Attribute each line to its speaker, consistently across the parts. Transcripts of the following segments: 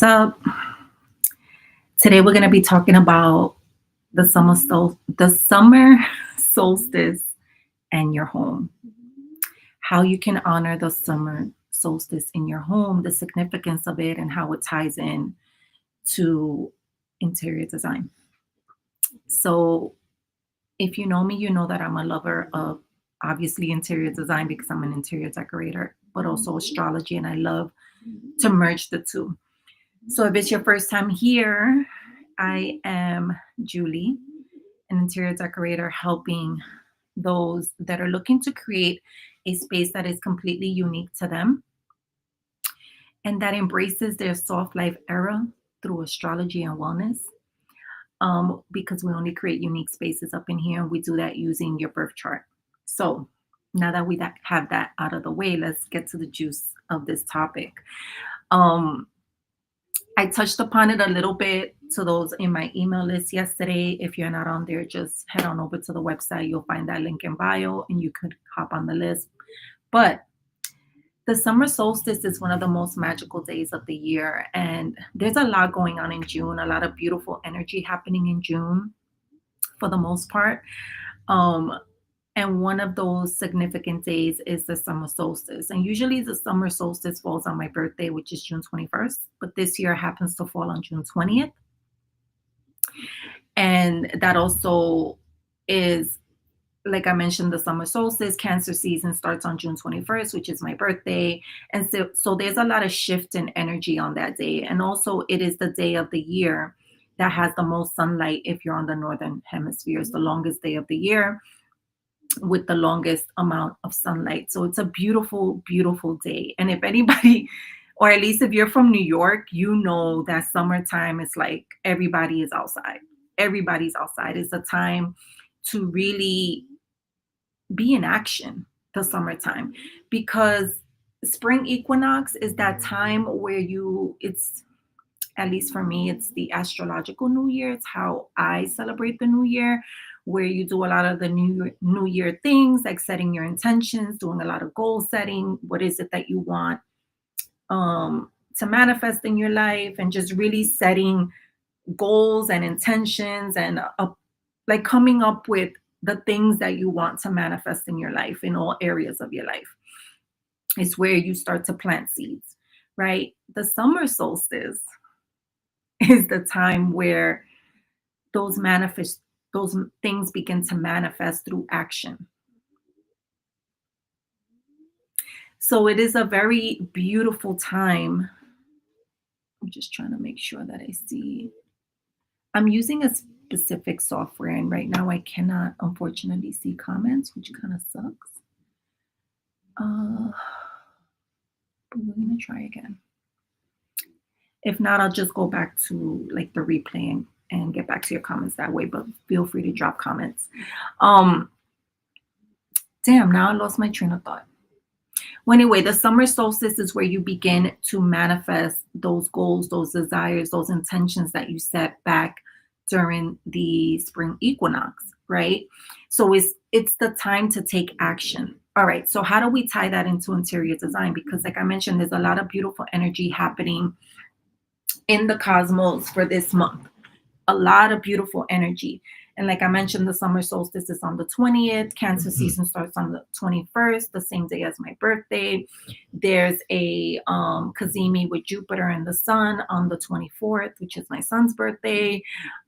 Speaker 1: What's up? Today we're going to be talking about the summer solstice and your home. How you can honor the summer solstice in your home, the significance of it, and how it ties in to interior design. So, if you know me, you know that I'm a lover of obviously interior design because I'm an interior decorator, but also astrology, and I love to merge the two. So, if it's your first time here, I am Julie, an interior decorator helping those that are looking to create a space that is completely unique to them and that embraces their soft life era through astrology and wellness. Because we only create unique spaces up in here, and we do that using your birth chart. So, now that we have that out of the way, let's get to the juice of this topic. Um, I touched upon it a little bit to those in my email list yesterday. If you're not on there, just head on over to the website. You'll find that link in bio and you could hop on the list. But the summer solstice is one of the most magical days of the year. And there's a lot going on in June, a lot of beautiful energy happening in June for the most part. Um, and one of those significant days is the summer solstice. And usually the summer solstice falls on my birthday, which is June 21st. But this year happens to fall on June 20th. And that also is, like I mentioned, the summer solstice. Cancer season starts on June 21st, which is my birthday. And so there's a lot of shift in energy on that day. And also, it is the day of the year that has the most sunlight if you're on the northern hemisphere. It's the longest day of the year with the longest amount of sunlight. So it's a beautiful, beautiful day. And if anybody, or at least if you're from New York, you know that summertime is like everybody is outside. Everybody's outside. It's a time to really be in action, the summertime, because spring equinox is that time where it's, at least for me, it's the astrological new year. It's how I celebrate the new year, where you do a lot of the new year things, like setting your intentions, doing a lot of goal setting. What is it that you want to manifest in your life, and just really setting goals and intentions, and like coming up with the things that you want to manifest in your life, in all areas of your life. It's where you start to plant seeds, right? The summer solstice is the time where those things begin to manifest through action. So it is a very beautiful time. I'm just trying to make sure that I see. I'm using a specific software, and right now I cannot, unfortunately, see comments, which kind of sucks. But we're gonna try again. If not, I'll just go back to like the replay and get back to your comments that way, but feel free to drop comments. Damn, now I lost my train of thought. Well, anyway, the summer solstice is where you begin to manifest those goals, those desires, those intentions that you set back during the spring equinox, right? So it's the time to take action. All right, so how do we tie that into interior design? Because like I mentioned, there's a lot of beautiful energy happening in the cosmos for this month. A lot of beautiful energy. And like I mentioned, the summer solstice is on the 20th. Cancer season starts on the 21st, the same day as my birthday. There's a Kazemi with Jupiter and the sun on the 24th, which is my son's birthday.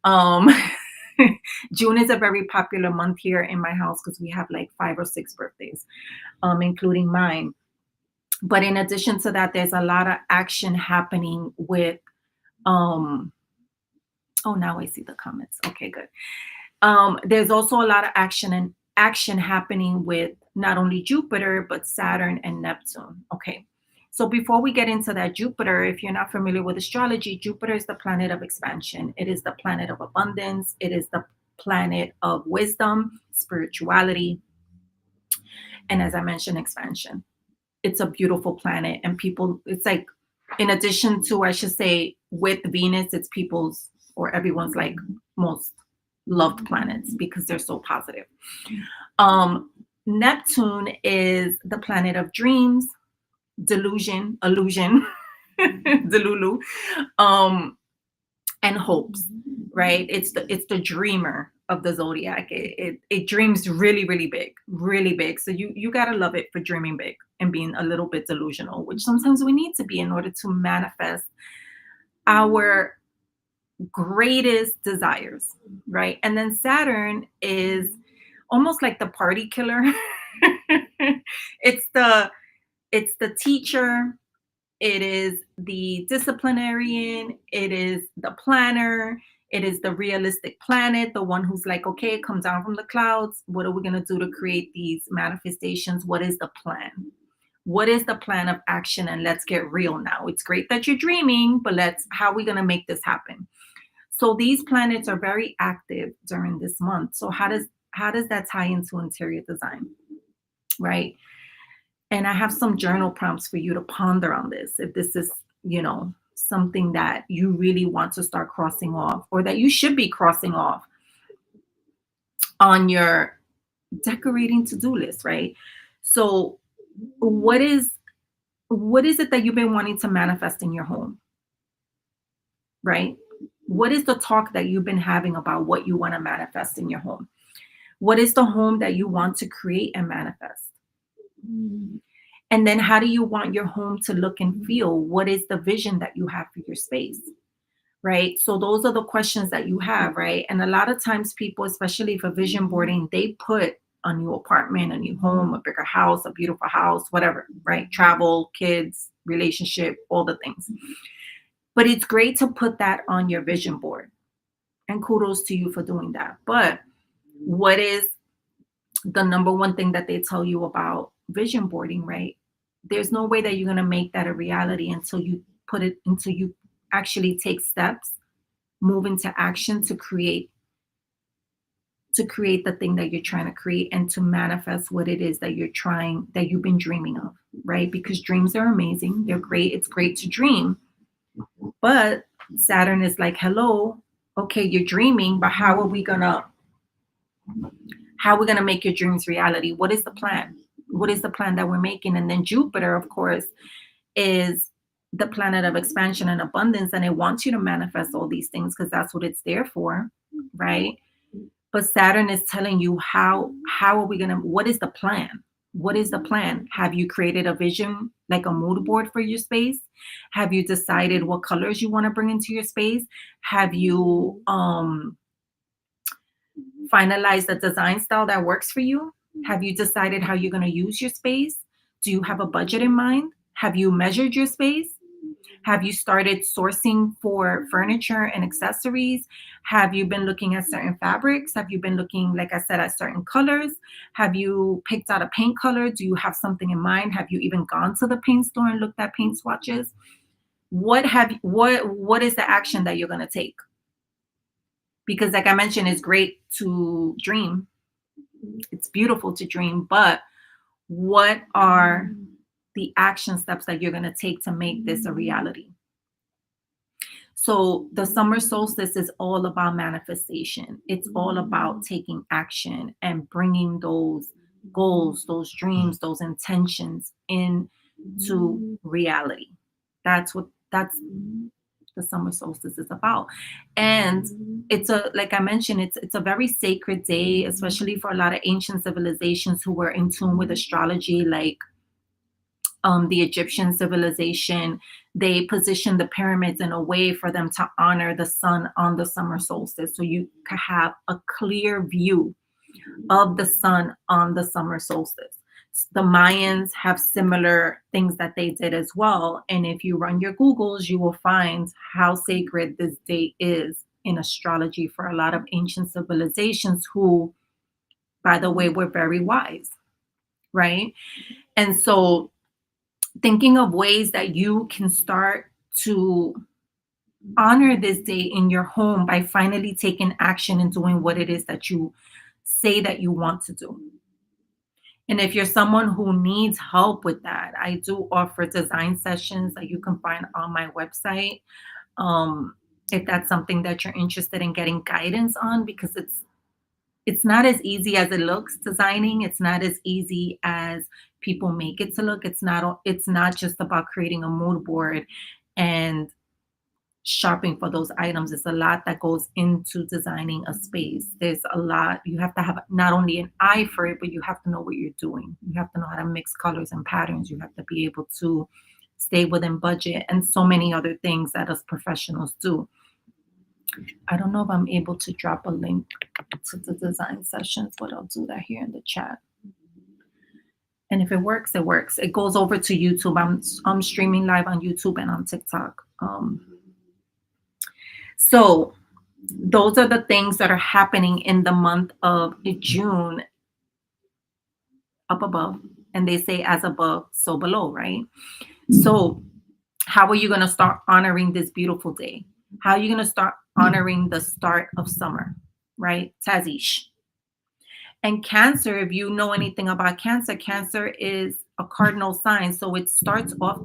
Speaker 1: June is a very popular month here in my house because we have like 5 or 6 birthdays, including mine. But in addition to that, there's a lot of action happening with oh, now I see the comments. Okay, good. There's also a lot of action happening with not only Jupiter, but Saturn and Neptune. Okay. So before we get into that, Jupiter, if you're not familiar with astrology, Jupiter is the planet of expansion. It is the planet of abundance. It is the planet of wisdom, spirituality, and as I mentioned, expansion. It's a beautiful planet, and it's like, in addition to, I should say, with Venus, it's people's or everyone's like most loved planets because they're so positive. Neptune is the planet of dreams, delusion, illusion, Delulu. Um, and hopes, right? It's the dreamer of the zodiac. It dreams really, really big, really big. So you gotta love it for dreaming big and being a little bit delusional, which sometimes we need to be in order to manifest our greatest desires, right? And then Saturn is almost like the party killer. it's the it's the teacher, it is the disciplinarian, it is the planner, it is the realistic planet, the one who's like, okay, come down from the clouds. What are we going to do to create these manifestations? What is the plan? What is the plan of action? And let's get real now. It's great that you're dreaming, but how are we going to make this happen? So these planets are very active during this month. So how does that tie into interior design? Right? And I have some journal prompts for you to ponder on this. If this is, something that you really want to start crossing off, or that you should be crossing off on your decorating to-do list, right? So what is it that you've been wanting to manifest in your home, right? What is the talk that you've been having about what you want to manifest in your home? What is the home that you want to create and manifest? And then how do you want your home to look and feel? What is the vision that you have for your space? Right? So those are the questions that you have, right? And a lot of times people, especially for vision boarding, they put a new apartment, a new home, a bigger house, a beautiful house, whatever, right? Travel, kids, relationship, all the things. But it's great to put that on your vision board. And kudos to you for doing that. But what is the number one thing that they tell you about vision boarding, right? There's no way that you're going to make that a reality until you actually take steps, move into action to create the thing that you're trying to create, and to manifest what it is that you've been dreaming of, right? Because dreams are amazing. They're great. It's great to dream. But Saturn is like, hello, okay, you're dreaming, but how are we going to make your dreams reality? What is the plan? What is the plan that we're making? And then Jupiter, of course, is the planet of expansion and abundance, and it wants you to manifest all these things because that's what it's there for, right? But Saturn is telling you how are we gonna, what is the plan? What is the plan? Have you created a vision, like a mood board for your space? Have you decided what colors you want to bring into your space? Have you finalized a design style that works for you? Have you decided how you're going to use your space? Do you have a budget in mind? Have you measured your space? Have you started sourcing for furniture and accessories? Have you been looking at certain fabrics? Have you been looking, like I said, at certain colors? Have you picked out a paint color? Do you have something in mind? Have you even gone to the paint store and looked at paint swatches? What is the action that you're going to take? Because like I mentioned, it's great to dream. It's beautiful to dream, but what are the action steps that you're going to take to make this a reality? So the summer solstice is all about manifestation. It's all about taking action and bringing those goals, those dreams, those intentions into reality. That's the summer solstice is about. And like I mentioned, it's a very sacred day, especially for a lot of ancient civilizations who were in tune with astrology, like the Egyptian civilization. They positioned the pyramids in a way for them to honor the sun on the summer solstice. So you could have a clear view of the sun on the summer solstice. The Mayans have similar things that they did as well. And if you run your Googles, you will find how sacred this day is in astrology for a lot of ancient civilizations who, by the way, were very wise, right? And so thinking of ways that you can start to honor this day in your home by finally taking action and doing what it is that you say that you want to do. And if you're someone who needs help with that, I do offer design sessions that you can find on my website. If that's something that you're interested in getting guidance on, because it's not as easy as it looks. Designing, it's not as easy as people make it to look. It's not just about creating a mood board and shopping for those items. There's a lot that goes into designing a space. There's a lot. You have to have not only an eye for it, but you have to know what you're doing. You have to know how to mix colors and patterns. You have to be able to stay within budget and so many other things that us professionals do. I don't know if I'm able to drop a link to the design sessions, but I'll do that here in the chat. And if it works, it works. It goes over to YouTube. I'm streaming live on YouTube and on TikTok. So those are the things that are happening in the month of June up above. And they say as above, so below, right? So how are you going to start honoring this beautiful day? How are you going to start honoring the start of summer, right? Tazish. And Cancer, if you know anything about Cancer, Cancer is a cardinal sign. So it starts off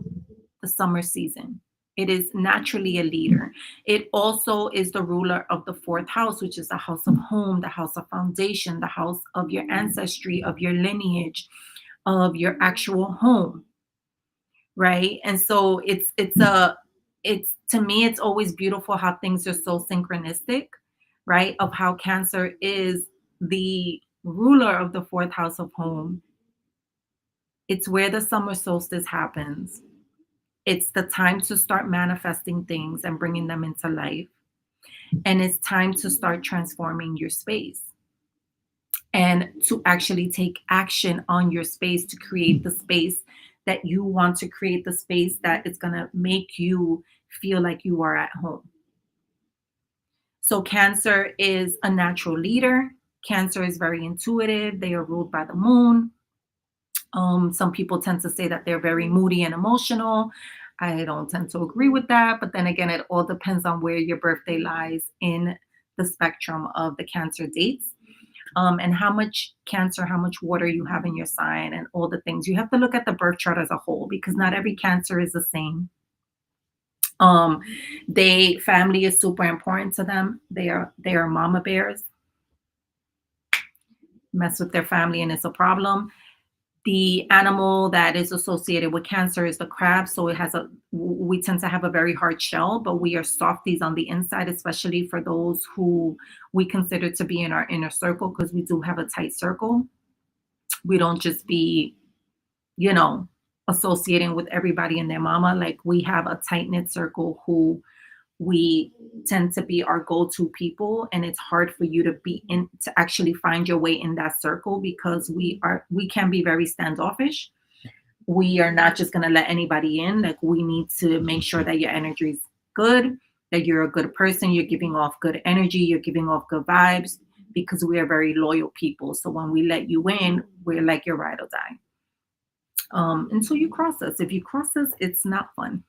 Speaker 1: the summer season. It is naturally a leader. It also is the ruler of the fourth house, which is the house of home, the house of foundation, the house of your ancestry, of your lineage, of your actual home, right? And so it's to me, it's always beautiful how things are so synchronistic, right? Of how Cancer is the ruler of the fourth house of home. It's where the summer solstice happens. It's the time to start manifesting things and bringing them into life. And it's time to start transforming your space and to actually take action on your space to create the space that you want to create, the space that is going to make you feel like you are at home. So Cancer is a natural leader. Cancer is very intuitive. They are ruled by the moon. Some people tend to say that they're very moody and emotional. I don't tend to agree with that. But then again, it all depends on where your birthday lies in the spectrum of the Cancer dates. And how much Cancer, how much water you have in your sign, and all the things. You have to look at the birth chart as a whole because not every Cancer is the same. Family is super important to them. They are mama bears. Mess with their family and it's a problem. The animal that is associated with Cancer is the crab. So we tend to have a very hard shell, but we are softies on the inside, especially for those who we consider to be in our inner circle, because we do have a tight circle. We don't just be, associating with everybody and their mama. Like we have a tight knit circle who we tend to be our go-to people, and it's hard for you to actually find your way in that circle because we can be very standoffish. We are not just going to let anybody in. Like we need to make sure that your energy is good, that you're a good person, you're giving off good energy, you're giving off good vibes, because we are very loyal people. So when we let you in, we're like your ride or die. Until you cross us. If you cross us, it's not fun.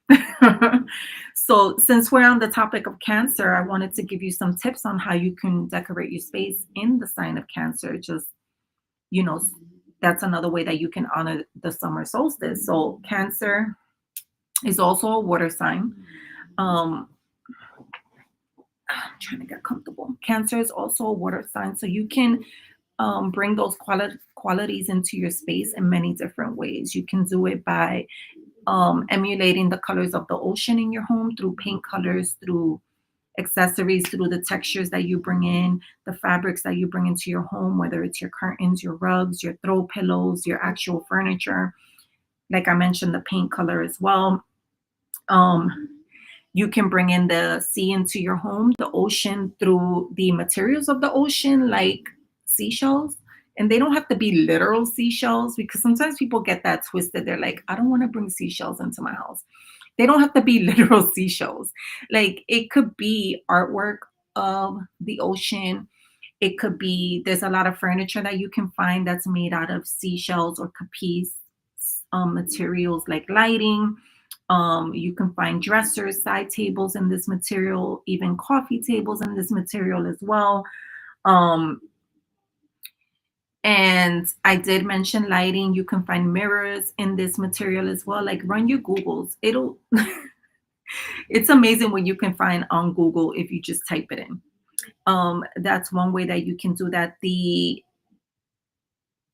Speaker 1: So since we're on the topic of Cancer, I wanted to give you some tips on how you can decorate your space in the sign of Cancer. Just, that's another way that you can honor the summer solstice. So Cancer is also a water sign. I'm trying to get comfortable. Cancer is also a water sign. So you can bring those qualities into your space in many different ways. You can do it by emulating the colors of the ocean in your home through paint colors, through accessories, through the textures that you bring in, the fabrics that you bring into your home, whether it's your curtains, your rugs, your throw pillows, your actual furniture. Like I mentioned, the paint color as well. You can bring in the sea into your home, the ocean, through the materials of the ocean, like seashells. And they don't have to be literal seashells, because sometimes people get that twisted. They're like, I don't want to bring seashells into my house. They don't have to be literal seashells. Like it could be artwork of the ocean. It could be, there's a lot of furniture that you can find that's made out of seashells or capiz materials, like lighting. You can find dressers, side tables in this material, even coffee tables in this material as well. And I did mention lighting. You can find mirrors in this material as well. Like run your Googles. It's amazing what you can find on Google if you just type it in. That's one way that you can do that. The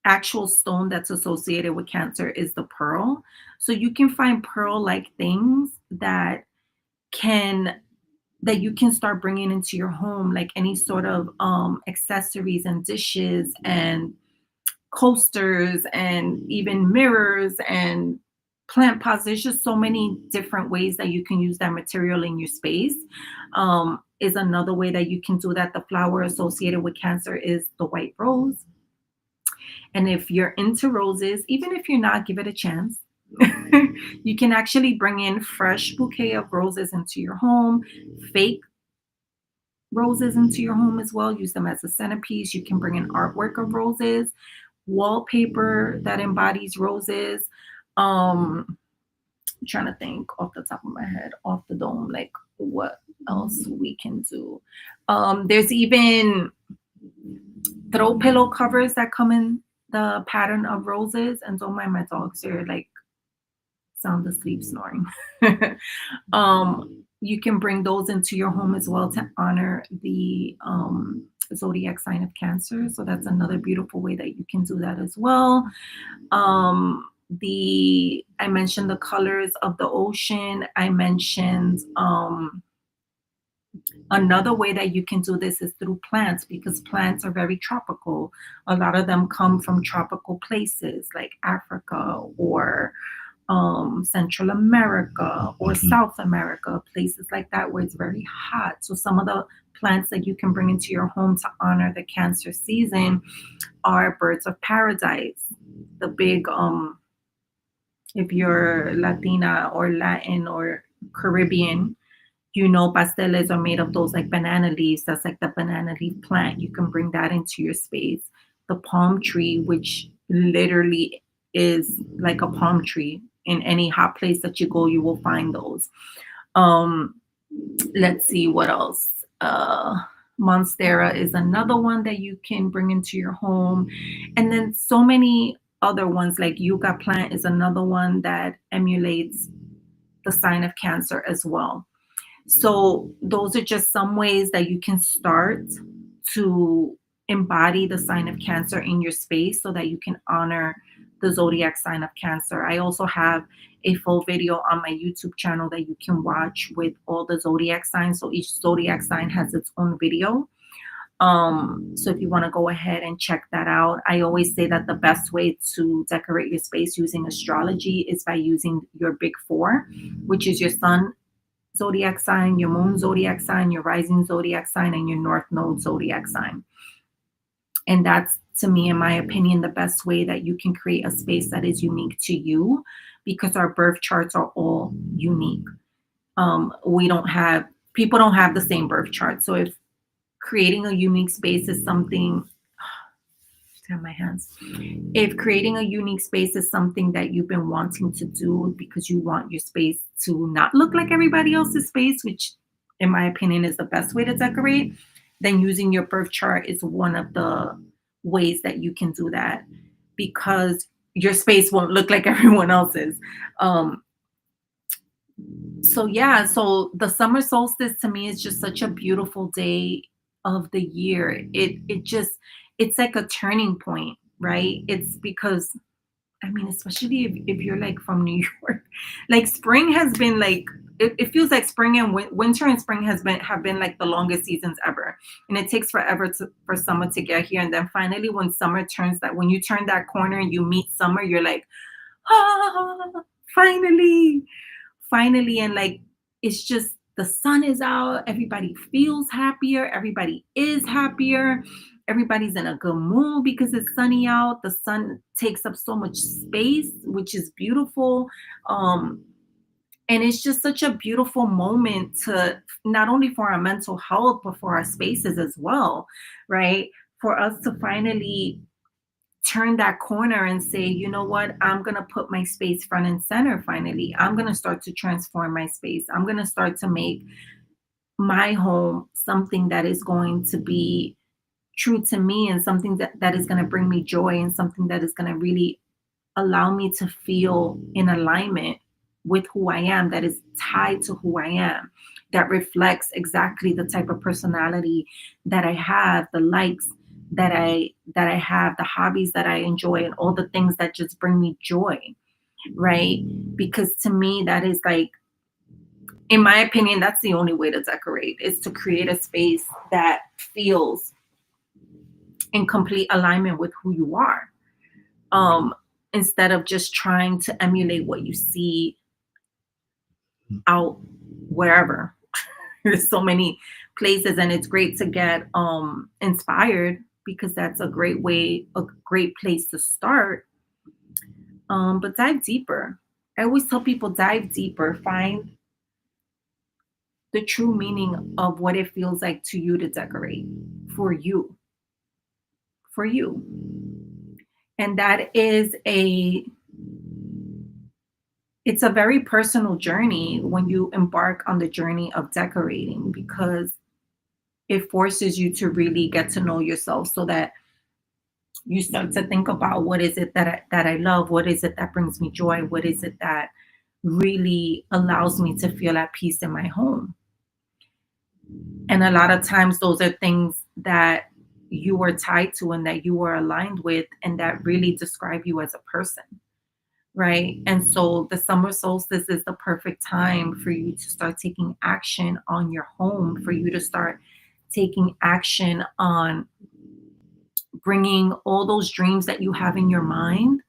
Speaker 1: actual stone that's associated with Cancer is the pearl. So you can find pearl-like things that can that you can start bringing into your home, like any sort of accessories and dishes and coasters and even mirrors and plant pots. There's just so many different ways that you can use that material in your space. Is another way that you can do that. The flower associated with Cancer is the white rose. And if you're into roses, even if you're not, give it a chance. You can actually bring in fresh bouquet of roses into your home, fake roses into your home as well. Use them as a centerpiece. You can bring in artwork of roses, wallpaper that embodies roses. I'm trying to think off the top of my head, off the dome, like what else we can do. There's even throw pillow covers that come in the pattern of roses. And don't mind my dogs, they're like sound asleep snoring. You can bring those into your home as well to honor the zodiac sign of Cancer. So that's another beautiful way that you can do that as well. The I mentioned the colors of the ocean. I mentioned another way that you can do this is through plants, because plants are very tropical. A lot of them come from tropical places like Africa or Central America or South America, places like that where it's very hot. So some of the plants that you can bring into your home to honor the Cancer season are birds of paradise. The big, if you're Latina or Latin or Caribbean, you know, pasteles are made of those like banana leaves. That's like the banana leaf plant. You can bring that into your space. The palm tree, which literally is like a palm tree. In any hot place that you go, you will find those. Let's see what else. Monstera is another one that you can bring into your home. And then so many other ones, like yucca plant is another one that emulates the sign of Cancer as well. So those are just some ways that you can start to embody the sign of Cancer in your space so that you can honor the zodiac sign of Cancer. I also have a full video on my YouTube channel that you can watch with all the zodiac signs. So each zodiac sign has its own video. So if you want to go ahead and check that out, I always say that the best way to decorate your space using astrology is by using your big four, which is your sun zodiac sign, your moon zodiac sign, your rising zodiac sign, and your north node zodiac sign. And that's, to me, in my opinion, the best way that you can create a space that is unique to you, because our birth charts are all unique. We don't have, people don't have the same birth chart. So if creating a unique space is something, have my hands. If creating a unique space is something that you've been wanting to do because you want your space to not look like everybody else's space, which in my opinion is the best way to decorate, then using your birth chart is one of the ways that you can do that, because your space won't look like everyone else's. So yeah, so the summer solstice to me is just such a beautiful day of the year. It just, it's like a turning point, right? It's because, I mean, especially if you're like from New York, like spring has been like, it feels like spring and winter and spring have been like the longest seasons ever, and it takes forever for summer to get here. And then finally, when summer turns, that when you turn that corner and you meet summer, you're like, ah, finally, finally. And like, it's just, the sun is out, everybody feels happier, everybody is happier, everybody's in a good mood because it's sunny out. The sun takes up so much space, which is beautiful. And it's just such a beautiful moment to, not only for our mental health but for our spaces as well, right? For us to finally turn that corner and say, you know what, I'm going to put my space front and center. Finally, I'm going to start to transform my space. I'm going to start to make my home something that is going to be true to me, and something that is going to bring me joy, and something that is going to really allow me to feel in alignment with who I am, that is tied to who I am, that reflects exactly the type of personality that I have, the likes that I have, the hobbies that I enjoy, and all the things that just bring me joy, right? Because to me, that is like In my opinion, that's the only way to decorate, is to create a space that feels in complete alignment with who you are. Um, Instead of just trying to emulate what you see out wherever. There's so many places, and it's great to get inspired, because that's a great place to start. But dive deeper. I always tell people, dive deeper, find the true meaning of what it feels like to you to decorate for you, for you. And that is it's a very personal journey when you embark on the journey of decorating, because it forces you to really get to know yourself, so that you start to think about, what is it that I love? What is it that brings me joy? What is it that really allows me to feel at peace in my home? And a lot of times those are things that you are tied to and that you are aligned with, and that really describe you as a person, right? And so the summer solstice is the perfect time for you to start taking action on your home, for you to start taking action on bringing all those dreams that you have in your mind,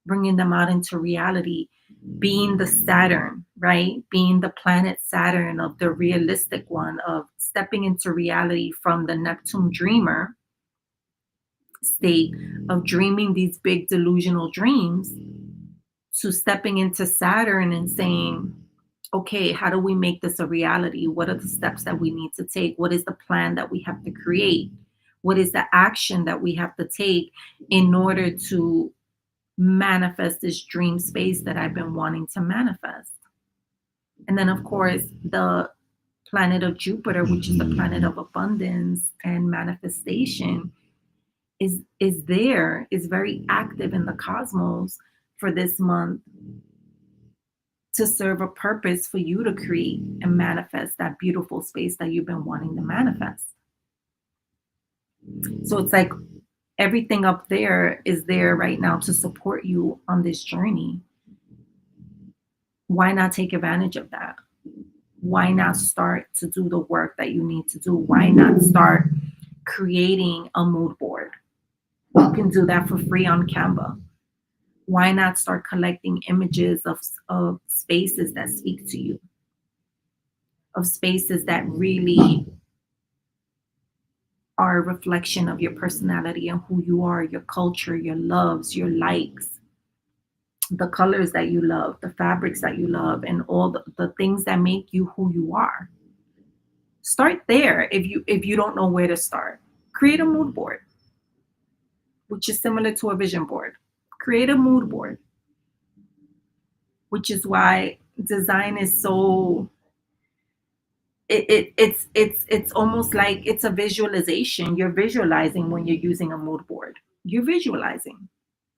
Speaker 1: bringing them out into reality, being the Saturn, right? Being the planet Saturn of the realistic one, of stepping into reality from the Neptune dreamer state of dreaming these big delusional dreams, to stepping into Saturn and saying, okay, how do we make this a reality? What are the steps that we need to take? What is the plan that we have to create? What is the action that we have to take in order to manifest this dream space that I've been wanting to manifest? And then, of course, the planet of Jupiter, which is the planet of abundance and manifestation, is very active in the cosmos for this month, to serve a purpose for you to create and manifest that beautiful space that you've been wanting to manifest. So it's like everything up there is there right now to support you on this journey. Why not take advantage of that? Why not start to do the work that you need to do? Why not start creating a mood board? You can do that for free on Canva. Why not start collecting images of spaces that speak to you, of spaces that really are a reflection of your personality and who you are, your culture, your loves, your likes, the colors that you love, the fabrics that you love, and all the things that make you who you are. Start there. If you don't know where to start, create a mood board, which is similar to a vision board. Create a mood board, which is why design is so it's almost like it's a visualization. You're visualizing when you're using a mood board. You're visualizing.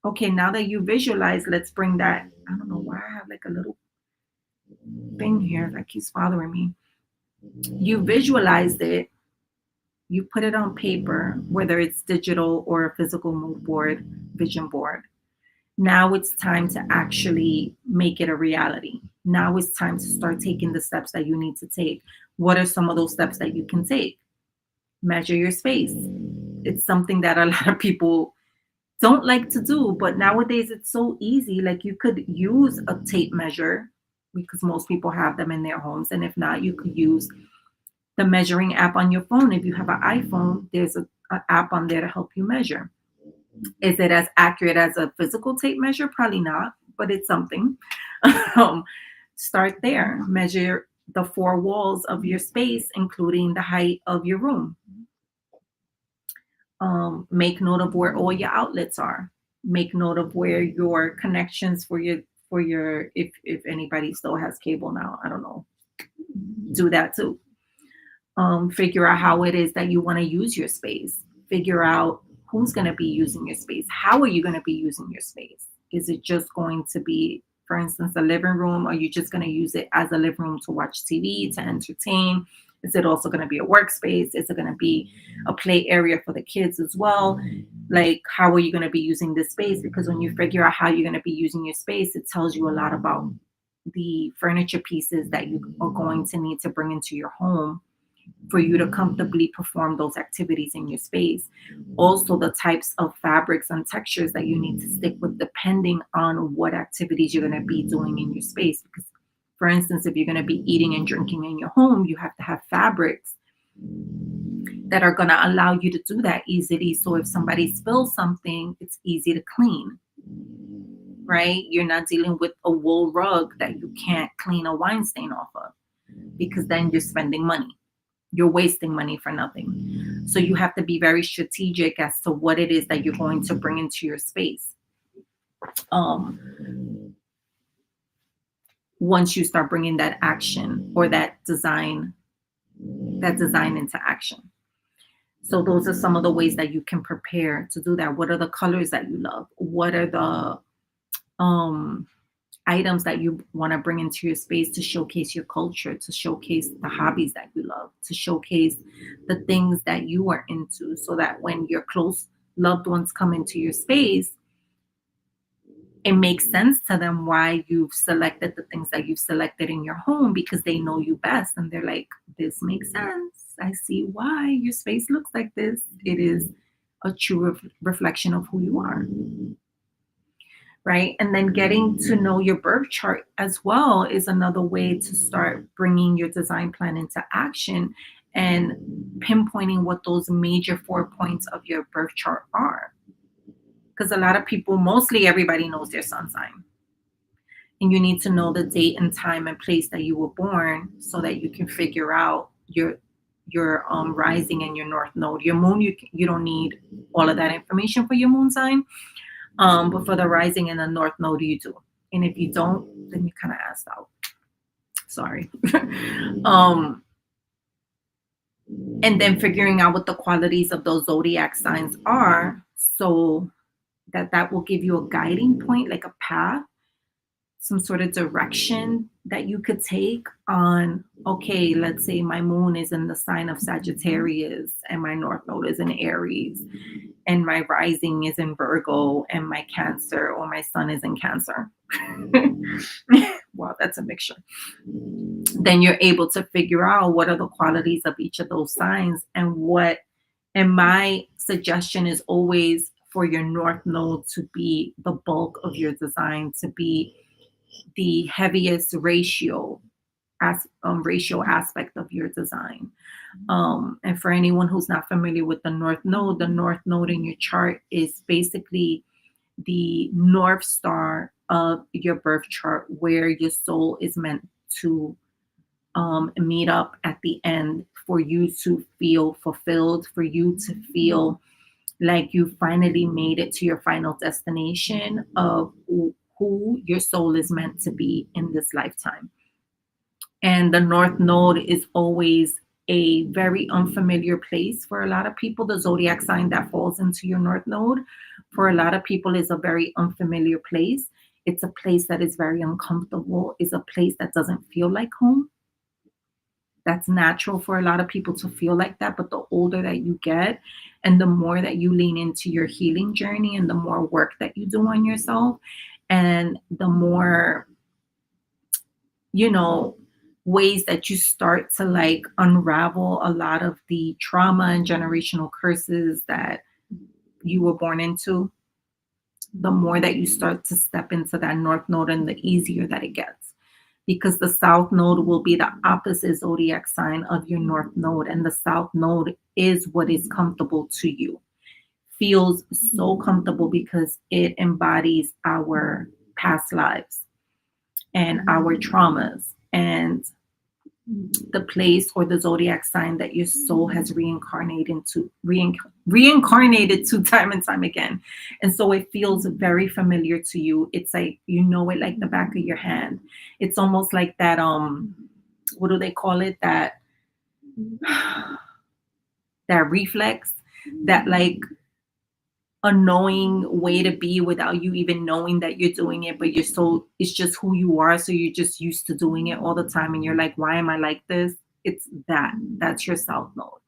Speaker 1: Okay, now that you visualize, let's bring that. I don't know why I have like a little thing here that keeps bothering me. You visualized it, you put it on paper, whether it's digital or a physical mood board, vision board. Now it's time to actually make it a reality. Now it's time to start taking the steps that you need to take. What are some of those steps that you can take? Measure your space. It's something that a lot of people don't like to do, but nowadays it's so easy. Like, you could use a tape measure, because most people have them in their homes. And if not, you could use the measuring app on your phone. If you have an iPhone, there's an app on there to help you measure. Is it as accurate as a physical tape measure? Probably not, but it's something. um, Start there. Measure the four walls of your space, including the height of your room. Make note of where all your outlets are. Make note of where your connections for your if anybody still has cable now. I don't know. Do that too. Figure out how it is that you want to use your space. Figure out who's going to be using your space. How are you going to be using your space? Is it just going to be, for instance, a living room? Are you just going to use it as a living room to watch TV, to entertain? Is it also going to be a workspace? Is it going to be a play area for the kids as well? Like, how are you going to be using this space? Because when you figure out how you're going to be using your space, it tells you a lot about the furniture pieces that you are going to need to bring into your home for you to comfortably perform those activities in your space. Also, the types of fabrics and textures that you need to stick with depending on what activities you're going to be doing in your space. Because, for instance, if you're going to be eating and drinking in your home, you have to have fabrics that are going to allow you to do that easily. So if somebody spills something, it's easy to clean, right? You're not dealing with a wool rug that you can't clean a wine stain off of, because then you're spending money. You're wasting money for nothing. So you have to be very strategic as to what it is that you're going to bring into your space. Once you start bringing that action or that design into action. So those are some of the ways that you can prepare to do that. What are the colors that you love? What are the items that you want to bring into your space to showcase your culture, to showcase the hobbies that you love, to showcase the things that you are into, so that when your close loved ones come into your space, it makes sense to them why you've selected the things that you've selected in your home, because they know you best and they're like, this makes sense. I see why your space looks like this. It is a true reflection of who you are. Right? And then getting to know your birth chart as well is another way to start bringing your design plan into action and pinpointing what those major 4 points of your birth chart are. Because a lot of people, mostly everybody knows their sun sign. And you need to know the date and time and place that you were born so that you can figure out your rising and your north node. Your moon, you don't need all of that information for your moon sign. But for the rising and the north node, you do. And if you don't, then you kind of asked out. Sorry. And then figuring out what the qualities of those zodiac signs are, so that will give you a guiding point, like a path, some sort of direction that you could take on, okay, let's say my moon is in the sign of Sagittarius and my north node is in Aries and my rising is in Virgo and my Cancer or my sun is in Cancer. Wow, that's a mixture. Then you're able to figure out what are the qualities of each of those signs and my suggestion is always for your north node to be the bulk of your design, to be the heaviest ratio aspect of your design. And for anyone who's not familiar with the north node in your chart is basically the North Star of your birth chart, where your soul is meant to meet up at the end, for you to feel fulfilled, for you to feel like you finally made it to your final destination of who your soul is meant to be in this lifetime. And the North Node is always a very unfamiliar place for a lot of people. The zodiac sign that falls into your North Node, for a lot of people, is a very unfamiliar place. It's a place that is very uncomfortable. It's a place that doesn't feel like home. That's natural for a lot of people to feel like that. But the older that you get and the more that you lean into your healing journey and the more work that you do on yourself and the more, ways that you start to like unravel a lot of the trauma and generational curses that you were born into, the more that you start to step into that North Node and the easier that it gets. Because the South Node will be the opposite zodiac sign of your North Node. And the South Node is what is comfortable to you. Feels so comfortable because it embodies our past lives and our traumas and the place or the zodiac sign that your soul has reincarnated to time and time again. And so it feels very familiar to you. It's like, it like the back of your hand. It's almost like that, what do they call it? That reflex, that like annoying way to be without you even knowing that you're doing it, but it's just who you are. So you're just used to doing it all the time. And you're like, why am I like this? That's your South Node.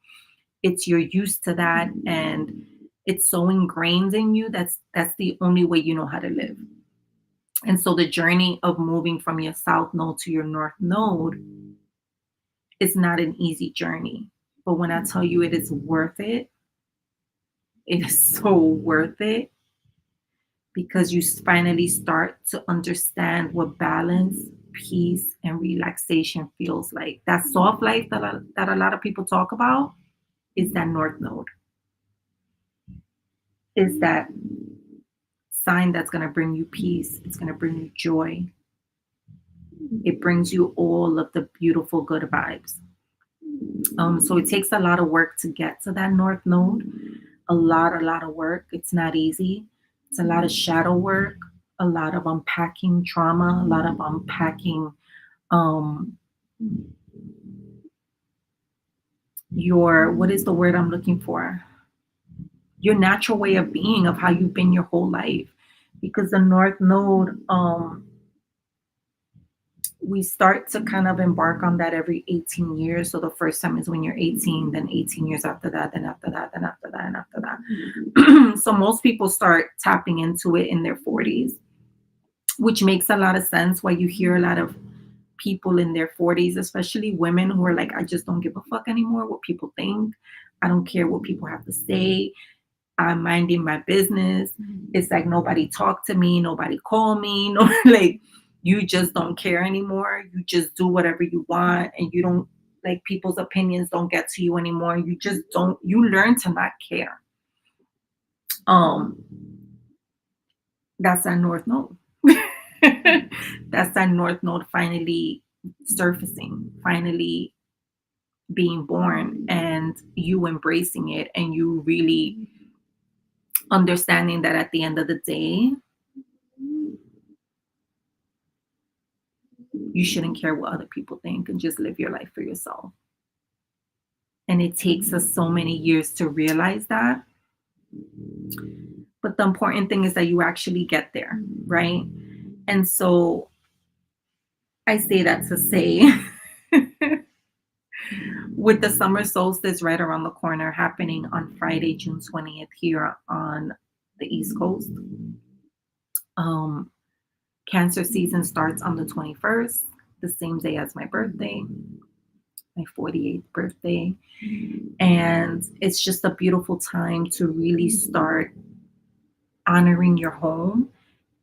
Speaker 1: You're used to that. And it's so ingrained in you. That's the only way you know how to live. And so the journey of moving from your south node to your north node is not an easy journey. But when I tell you it is worth it is so worth it, because you finally start to understand what balance, peace, and relaxation feels like. That soft life that a lot of people talk about is that north node, is that sign that's going to bring you peace. It's going to bring you joy. It brings you all of the beautiful good vibes. So it takes a lot of work to get to that north node. A lot of work. It's not easy. It's a lot of shadow work, a lot of unpacking trauma, a lot of unpacking um, your, what is the word I'm looking for? Your natural way of being, of how you've been your whole life. Because the north node, we start to kind of embark on that every 18 years. So the first time is when you're 18, then 18 years after that, then after that, then after that, and after that. So most people start tapping into it in their 40s, which makes a lot of sense why you hear a lot of people in their 40s, especially women who are like, I just don't give a fuck anymore what people think. I don't care what people have to say. I'm minding my business. It's like nobody talk to me, nobody call me, no, like you just don't care anymore. You just do whatever you want, and you don't, like, people's opinions don't get to you anymore. You just don't, you learn to not care. Um, that's that north node. That's that north node finally surfacing, finally being born, and you embracing it, and you really understanding that at the end of the day, you shouldn't care what other people think and just live your life for yourself. And it takes us so many years to realize that. But the important thing is that you actually get there, right? And so I say that to say, with the summer solstice right around the corner happening on Friday, June 20th, here on the East Coast, Cancer season starts on the 21st, the same day as my birthday, my 48th birthday. And it's just a beautiful time to really start honoring your home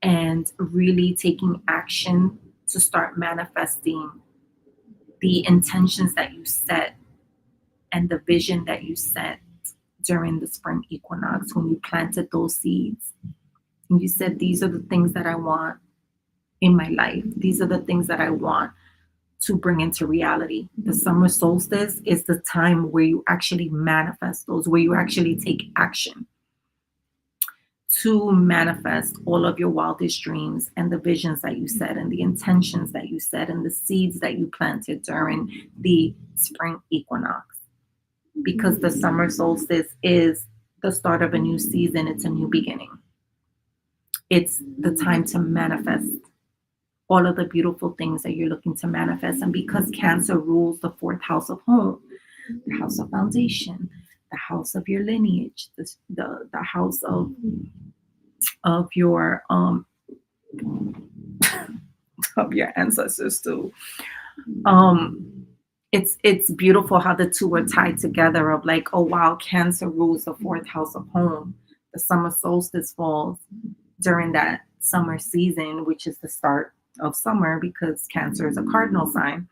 Speaker 1: and really taking action to start manifesting the intentions that you set and the vision that you set during the spring equinox, when you planted those seeds and you said, these are the things that I want in my life. These are the things that I want to bring into reality. The summer solstice is the time where you actually manifest those, where you actually take action to manifest all of your wildest dreams and the visions that you set and the intentions that you set and the seeds that you planted during the spring equinox. Because the summer solstice is the start of a new season. It's a new beginning. It's the time to manifest all of the beautiful things that you're looking to manifest. And because Cancer rules the fourth house of home, the house of foundation, the house of your lineage, the house of your of your ancestors too. It's beautiful how the two are tied together, of like, oh wow, Cancer rules the fourth house of home. The summer solstice falls during that summer season, which is the start of summer, because Cancer is a cardinal sign.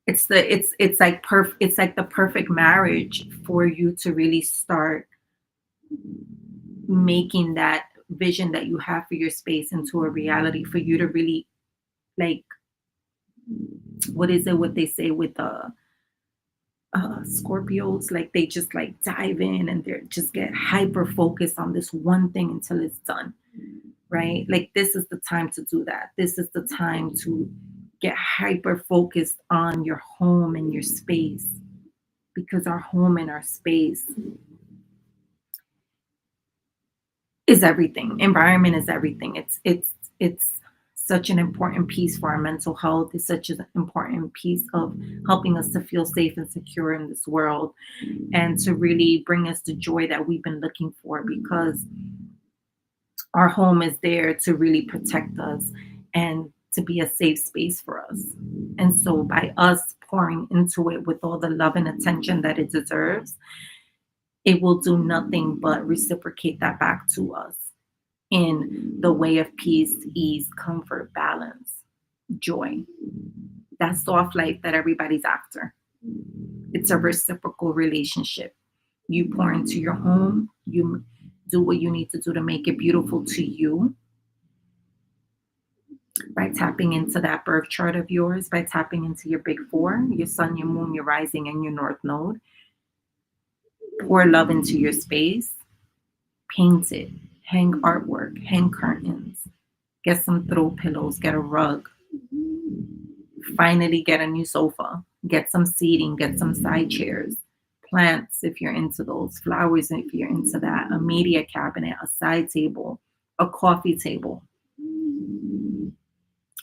Speaker 1: It's like the perfect marriage for you to really start making that vision that you have for your space into a reality, for you to really, like, what is it what they say with the Scorpios, like they just like dive in and they just get hyper focused on this one thing until it's done, right? Like this is the time to do that. This is the time to get hyper focused on your home and your space, because our home and our space is everything. Environment is everything. It's such an important piece for our mental health. It's such an important piece of helping us to feel safe and secure in this world, and to really bring us the joy that we've been looking for. Because Our home is there to really protect us and to be a safe space for us. And so by us pouring into it with all the love and attention that it deserves, it will do nothing but reciprocate that back to us in the way of peace, ease, comfort, balance, joy. That soft life that everybody's after. It's a reciprocal relationship. You pour into your home, you do what you need to do to make it beautiful to you by tapping into that birth chart of yours, by tapping into your big four, your sun, your moon, your rising, and your north node. Pour love into your space, paint it, hang artwork, hang curtains, get some throw pillows, get a rug, finally get a new sofa, get some seating, get some side chairs, plants if you're into those, flowers if you're into that, a media cabinet, a side table, a coffee table,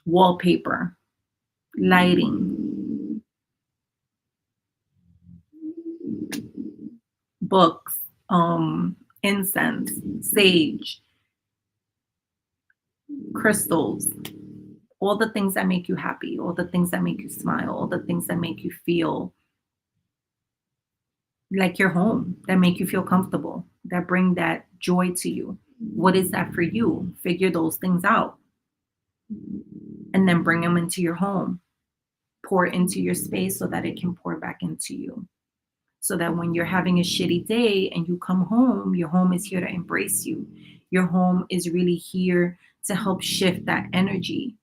Speaker 1: wallpaper, lighting, books, incense, sage, crystals, all the things that make you happy, all the things that make you smile, all the things that make you feel like you're home, that make you feel comfortable, that bring that joy to you. What is that for you? Figure those things out and then bring them into your home. Pour into your space so that it can pour back into you. So that when you're having a shitty day and you come home, your home is here to embrace you. Your home is really here to help shift that energy,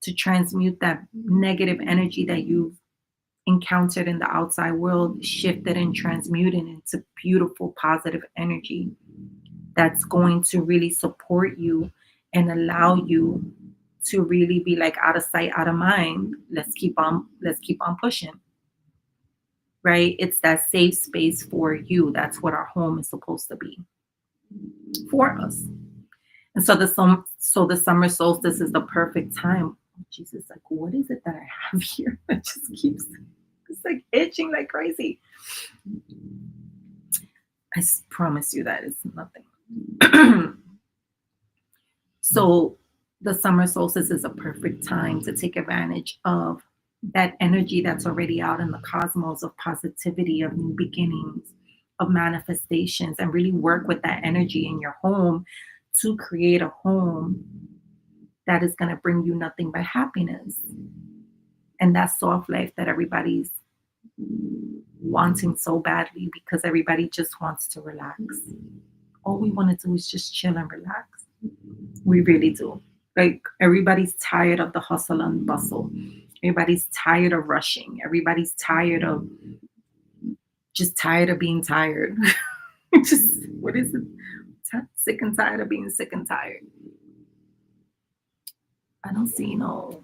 Speaker 1: to transmute that negative energy that you've encountered in the outside world, shift it and transmute it into beautiful, positive energy that's going to really support you and allow you to really be like out of sight, out of mind. Let's keep on pushing. Right? It's that safe space for you. That's what our home is supposed to be for us. And so the summer solstice is the perfect time. Oh, Jesus, like what is it that I have here that just keeps it's like itching like crazy? I promise you that it's nothing. So the summer solstice is a perfect time to take advantage of that energy that's already out in the cosmos of positivity, of new beginnings, of manifestations, and really work with that energy in your home to create a home that is going to bring you nothing but happiness and that soft life that everybody's wanting so badly, because everybody just wants to relax. All we want to do is just chill and relax. We really do. Like everybody's tired of the hustle and bustle. Everybody's tired of rushing. Everybody's tired of being tired. Just what is it? Sick and tired of being sick and tired. I don't see no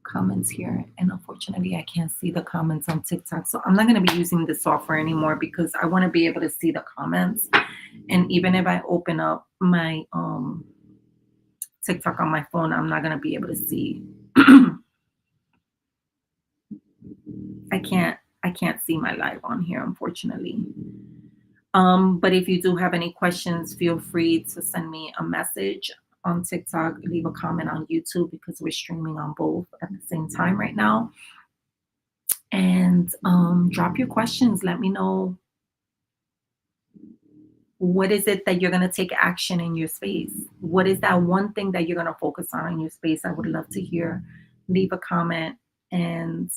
Speaker 1: comments here, and unfortunately I can't see the comments on TikTok, so I'm not going to be using this software anymore because I want to be able to see the comments. And even if I open up my TikTok on my phone, I'm not going to be able to see. I can't see my live on here, unfortunately. But if you do have any questions, feel free to send me a message on TikTok, leave a comment on YouTube because we're streaming on both at the same time right now. And drop your questions. Let me know, what is it that you're going to take action in your space? What is that one thing that you're going to focus on in your space? I would love to hear. Leave a comment, and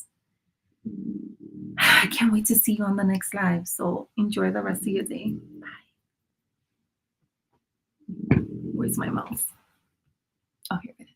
Speaker 1: I can't wait to see you on the next live. So enjoy the rest of your day. Bye. Where's my mouse? Oh, here it is.